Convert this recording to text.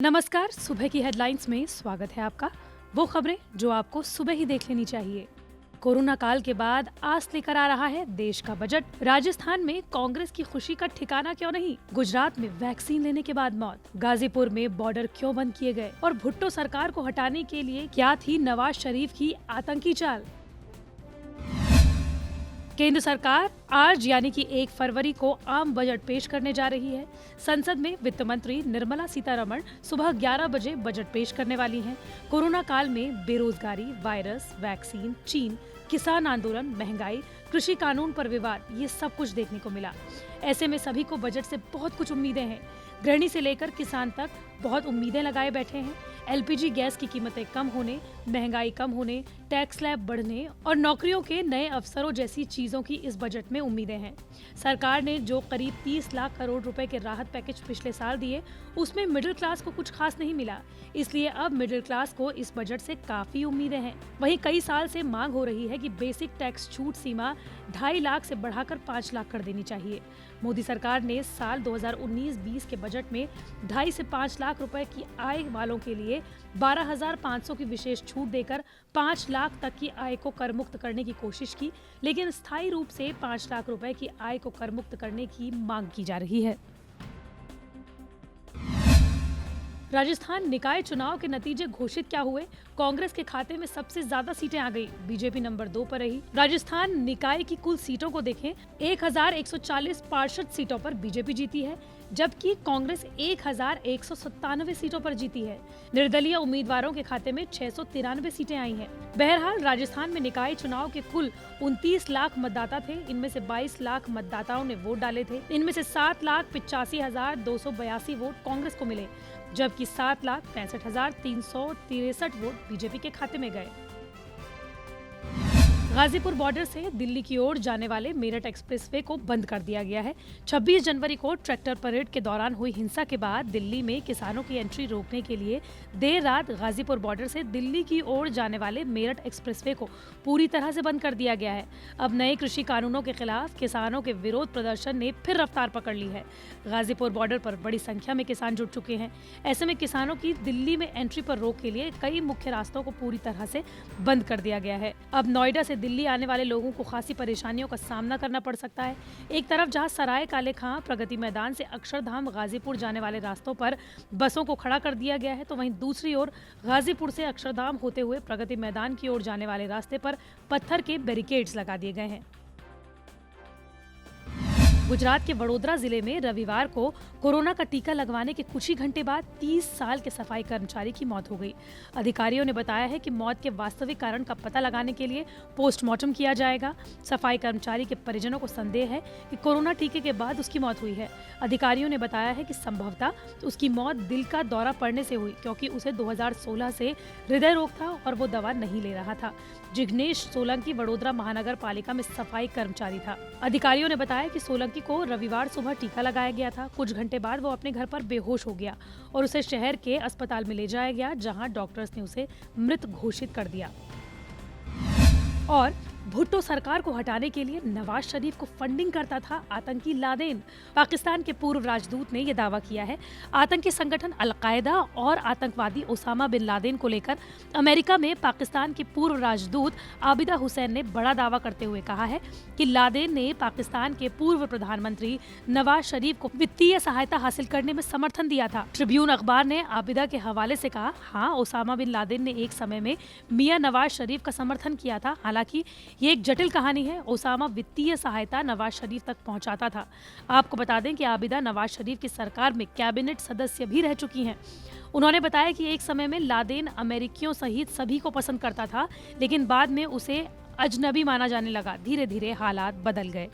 नमस्कार। सुबह की हेडलाइंस में स्वागत है आपका। वो खबरें जो आपको सुबह ही देख लेनी चाहिए। कोरोना काल के बाद आस लेकर आ रहा है देश का बजट। राजस्थान में कांग्रेस की खुशी का ठिकाना क्यों नहीं? गुजरात में वैक्सीन लेने के बाद मौत। गाजीपुर में बॉर्डर क्यों बंद किए गए? और भुट्टो सरकार को हटाने के लिए क्या थी नवाज शरीफ की आतंकी चाल? केंद्र सरकार आज यानी कि 1 फरवरी को आम बजट पेश करने जा रही है। संसद में वित्त मंत्री निर्मला सीतारमण सुबह 11 बजे बजट पेश करने वाली हैं। कोरोना काल में बेरोजगारी, वायरस, वैक्सीन, चीन, किसान आंदोलन, महंगाई, कृषि कानून पर विवाद, ये सब कुछ देखने को मिला। ऐसे में सभी को बजट से बहुत कुछ उम्मीदें हैं। गृहिणी से लेकर किसान तक बहुत उम्मीदें लगाए बैठे हैं। एलपीजी गैस की कीमतें कम होने, महंगाई कम होने, टैक्स स्लैब बढ़ने और नौकरियों के नए अवसरों जैसी चीजों की इस बजट में उम्मीदें हैं। सरकार ने जो करीब 30 लाख करोड़ रुपए के राहत पैकेज पिछले साल दिए, उसमें मिडिल क्लास को कुछ खास नहीं मिला। इसलिए अब मिडिल क्लास को इस बजट से काफी उम्मीदें हैं। वहीं कई साल से मांग हो रही है कि बेसिक टैक्स छूट सीमा 2.5 लाख से बढ़ाकर 5 लाख कर देनी चाहिए। मोदी सरकार ने साल 2019-20 के बजट में 2.5 से 5 लाख रुपए की आय वालों के लिए 12,500 की विशेष छूट देकर 5 लाख तक की आय को कर मुक्त करने की कोशिश की, लेकिन स्थायी रूप से 5 लाख रुपए की आय को कर मुक्त करने की मांग की जा रही है। राजस्थान निकाय चुनाव के नतीजे घोषित क्या हुए? कांग्रेस के खाते में सबसे ज्यादा सीटें आ गई, बीजेपी नंबर 2 पर रही। राजस्थान निकाय की कुल सीटों को देखें, 1140 पार्षद सीटों पर बीजेपी जीती है, जबकि कांग्रेस 1197 सीटों पर जीती है। निर्दलीय उम्मीदवारों के खाते में 693 सीटें आई हैं। बहरहाल राजस्थान में निकाय चुनाव के कुल 29 लाख मतदाता थे। इनमें से 22 लाख मतदाताओं ने वोट डाले थे। इनमें से 7,85,282 वोट कांग्रेस को मिले, जबकि 7,65,363 वोट बीजेपी के खाते में गए। गाजीपुर बॉर्डर से दिल्ली की ओर जाने वाले मेरठ एक्सप्रेसवे को बंद कर दिया गया है। 26 जनवरी को ट्रैक्टर परेड के दौरान हुई हिंसा के बाद दिल्ली में किसानों की एंट्री रोकने के लिए देर रात गाजीपुर बॉर्डर से दिल्ली की ओर जाने वाले मेरठ एक्सप्रेसवे को पूरी तरह से बंद कर दिया गया है। अब नए कृषि कानूनों के खिलाफ किसानों के विरोध प्रदर्शन ने फिर रफ्तार पकड़ ली है। गाजीपुर बॉर्डर पर बड़ी संख्या में किसान जुट चुके हैं। ऐसे में किसानों की दिल्ली में एंट्री पर रोक के लिए कई मुख्य रास्तों को पूरी तरह से बंद कर दिया गया है। अब नोएडा से दिल्ली आने वाले लोगों को खासी परेशानियों का सामना करना पड़ सकता है। एक तरफ जहां सराय काले खां प्रगति मैदान से अक्षरधाम गाजीपुर जाने वाले रास्तों पर बसों को खड़ा कर दिया गया है, तो वहीं दूसरी ओर गाजीपुर से अक्षरधाम होते हुए प्रगति मैदान की ओर जाने वाले रास्ते पर पत्थर के बैरिकेड्स लगा दिए गए हैं। गुजरात के वडोदरा जिले में रविवार को कोरोना का टीका लगवाने के कुछ ही घंटे बाद 30 साल के सफाई कर्मचारी की मौत हो गई। अधिकारियों ने बताया है कि मौत के वास्तविक कारण का पता लगाने के लिए पोस्टमार्टम किया जाएगा। सफाई कर्मचारी के परिजनों को संदेह है कि कोरोना टीके के बाद उसकी मौत हुई है। अधिकारियों ने बताया है कि संभवतः उसकी मौत दिल का दौरा पड़ने से हुई, क्योंकि उसे 2016 से हृदय रोग था और वो दवा नहीं ले रहा था। जिग्नेश सोलंकी वडोदरा महानगर पालिका में सफाई कर्मचारी था। अधिकारियों ने बताया कि सोलंकी को रविवार सुबह टीका लगाया गया था। कुछ घंटे बाद वो अपने घर पर बेहोश हो गया और उसे शहर के अस्पताल में ले जाया गया, जहां डॉक्टर्स ने उसे मृत घोषित कर दिया। और भुट्टो सरकार को हटाने के लिए नवाज शरीफ को फंडिंग करता था आतंकी लादेन। पाकिस्तान के पूर्व राजदूत ने यह दावा किया है। आतंकी संगठन अलकायदा और आतंकवादी ओसामा बिन लादेन को लेकर अमेरिका में पाकिस्तान के पूर्व राजदूत आबिदा हुसैन ने बड़ा दावा करते हुए कहा है कि लादेन ने पाकिस्तान के पूर्व प्रधानमंत्री नवाज शरीफ को वित्तीय सहायता हासिल करने में समर्थन दिया था। ट्रिब्यून अखबार ने आबिदा के हवाले से कहा, हाँ, ओसामा बिन लादेन ने एक समय में मियां नवाज शरीफ का समर्थन किया था। हालांकि ये एक जटिल कहानी है। ओसामा वित्तीय सहायता नवाज शरीफ तक पहुंचाता था। आपको बता दें कि आबिदा नवाज शरीफ की सरकार में कैबिनेट सदस्य भी रह चुकी हैं। उन्होंने बताया कि एक समय में लादेन अमेरिकियों सहित सभी को पसंद करता था, लेकिन बाद में उसे अजनबी माना जाने लगा। धीरे धीरे हालात बदल गए।